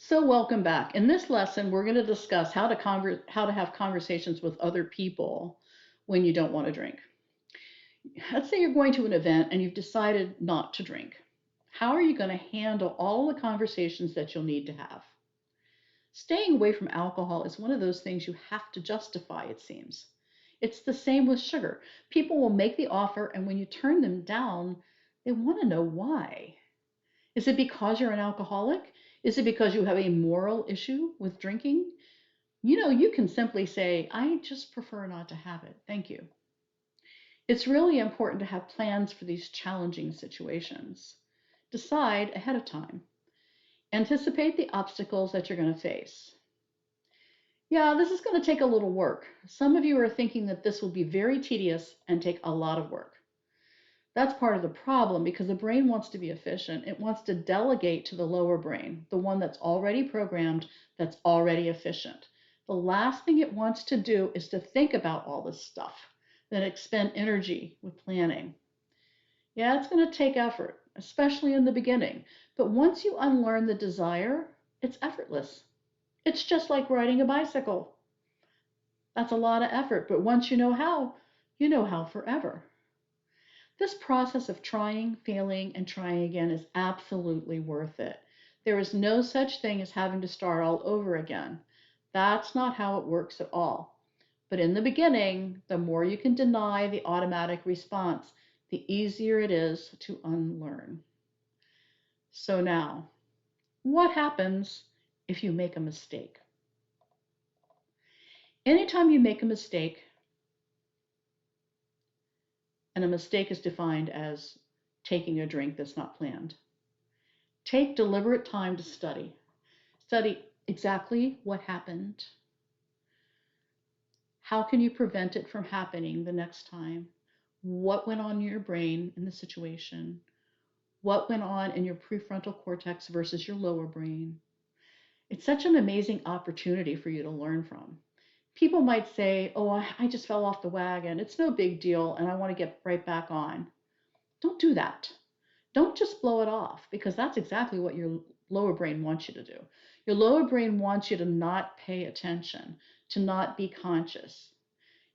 So welcome back. In this lesson, we're going to discuss how to have conversations with other people when you don't want to drink. Let's say you're going to an event and you've decided not to drink. How are you going to handle all the conversations that you'll need to have? Staying away from alcohol is one of those things you have to justify, it seems. It's the same with sugar. People will make the offer, and when you turn them down, they want to know why. Is it because you're an alcoholic? Is it because you have a moral issue with drinking? You can simply say, I just prefer not to have it. Thank you. It's really important to have plans for these challenging situations. Decide ahead of time. Anticipate the obstacles that you're going to face. Yeah, this is going to take a little work. Some of you are thinking that this will be very tedious and take a lot of work. That's part of the problem because the brain wants to be efficient. It wants to delegate to the lower brain, the one that's already programmed, that's already efficient. The last thing it wants to do is to think about all this stuff, then expend energy with planning. Yeah, it's going to take effort, especially in the beginning. But once you unlearn the desire, it's effortless. It's just like riding a bicycle. That's a lot of effort, but once you know how forever. This process of trying, failing, and trying again is absolutely worth it. There is no such thing as having to start all over again. That's not how it works at all. But in the beginning, the more you can deny the automatic response, the easier it is to unlearn. So now, what happens if you make a mistake? Anytime you make a mistake, and a mistake is defined as taking a drink that's not planned, take deliberate time to study. Study exactly what happened. How can you prevent it from happening the next time? What went on in your brain in the situation? What went on in your prefrontal cortex versus your lower brain? It's such an amazing opportunity for you to learn from. People might say, oh, I just fell off the wagon. It's no big deal, and I want to get right back on. Don't do that. Don't just blow it off because that's exactly what your lower brain wants you to do. Your lower brain wants you to not pay attention, to not be conscious.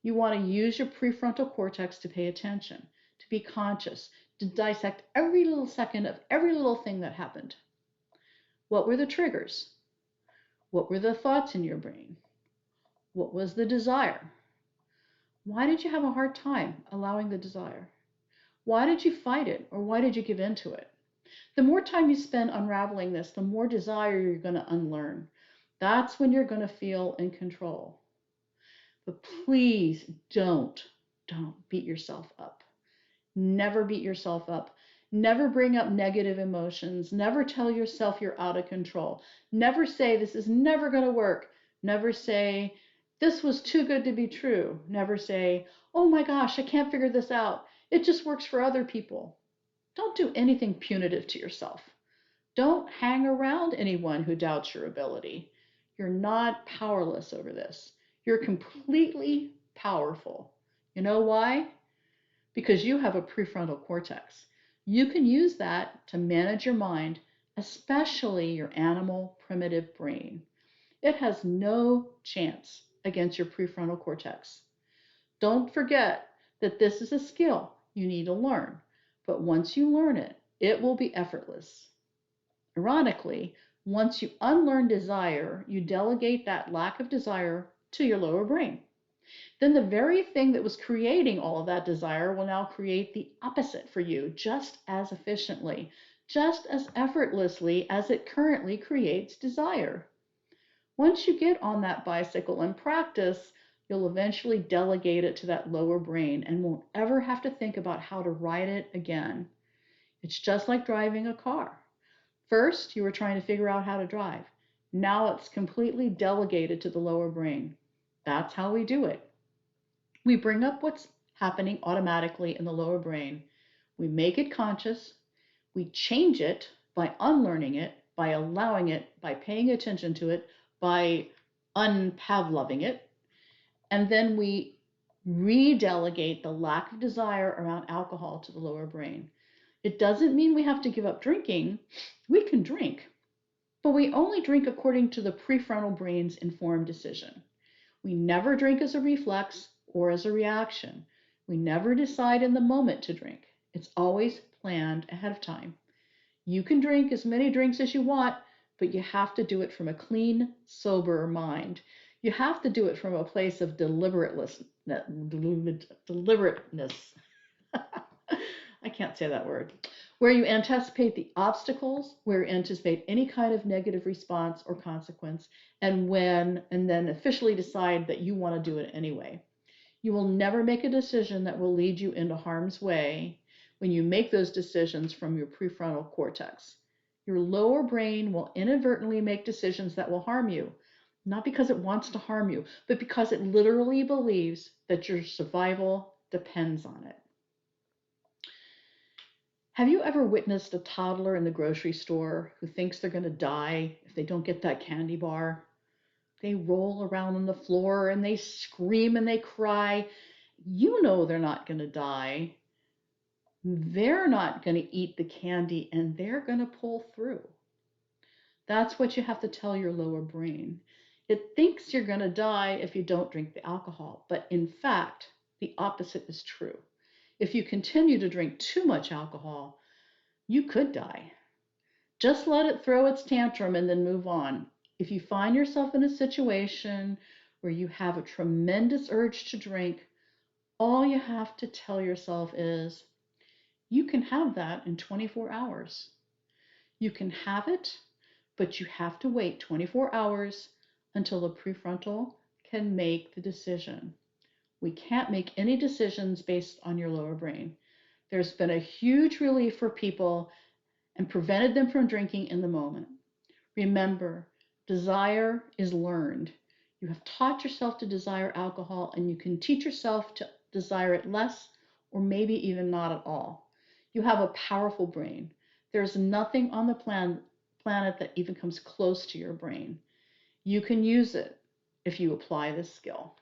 You want to use your prefrontal cortex to pay attention, to be conscious, to dissect every little second of every little thing that happened. What were the triggers? What were the thoughts in your brain? What was the desire? Why did you have a hard time allowing the desire? Why did you fight it or why did you give in to it? The more time you spend unraveling this, the more desire you're going to unlearn. That's when you're going to feel in control. But please don't beat yourself up. Never beat yourself up. Never bring up negative emotions. Never tell yourself you're out of control. Never say this is never going to work. Never say this was too good to be true. Never say, oh my gosh, I can't figure this out. It just works for other people. Don't do anything punitive to yourself. Don't hang around anyone who doubts your ability. You're not powerless over this. You're completely powerful. You know why? Because you have a prefrontal cortex. You can use that to manage your mind, especially your animal primitive brain. It has no chance against your prefrontal cortex. Don't forget that this is a skill you need to learn, but once you learn it, it will be effortless. Ironically, once you unlearn desire, you delegate that lack of desire to your lower brain. Then the very thing that was creating all of that desire will now create the opposite for you just as efficiently, just as effortlessly as it currently creates desire. Once you get on that bicycle and practice, you'll eventually delegate it to that lower brain and won't ever have to think about how to ride it again. It's just like driving a car. First, you were trying to figure out how to drive. Now it's completely delegated to the lower brain. That's how we do it. We bring up what's happening automatically in the lower brain. We make it conscious. We change it by unlearning it, by allowing it, by paying attention to it, by unpavloving it. And then we redelegate the lack of desire around alcohol to the lower brain. It doesn't mean we have to give up drinking. We can drink. But we only drink according to the prefrontal brain's informed decision. We never drink as a reflex or as a reaction. We never decide in the moment to drink. It's always planned ahead of time. You can drink as many drinks as you want, but you have to do it from a clean, sober mind. You have to do it from a place of deliberateness. I can't say that word. Where you anticipate the obstacles, where you anticipate any kind of negative response or consequence, and then officially decide that you want to do it anyway. You will never make a decision that will lead you into harm's way when you make those decisions from your prefrontal cortex. Your lower brain will inadvertently make decisions that will harm you, not because it wants to harm you, but because it literally believes that your survival depends on it. Have you ever witnessed a toddler in the grocery store who thinks they're going to die if they don't get that candy bar? They roll around on the floor and they scream and they cry. You know they're not going to die. They're not going to eat the candy and they're going to pull through. That's what you have to tell your lower brain. It thinks you're going to die if you don't drink the alcohol, but in fact, the opposite is true. If you continue to drink too much alcohol, you could die. Just let it throw its tantrum and then move on. If you find yourself in a situation where you have a tremendous urge to drink, all you have to tell yourself is, you can have that in 24 hours. You can have it, but you have to wait 24 hours until the prefrontal can make the decision. We can't make any decisions based on your lower brain. There's been a huge relief for people and prevented them from drinking in the moment. Remember, desire is learned. You have taught yourself to desire alcohol, and you can teach yourself to desire it less or maybe even not at all. You have a powerful brain. There's nothing on the planet that even comes close to your brain. You can use it if you apply this skill.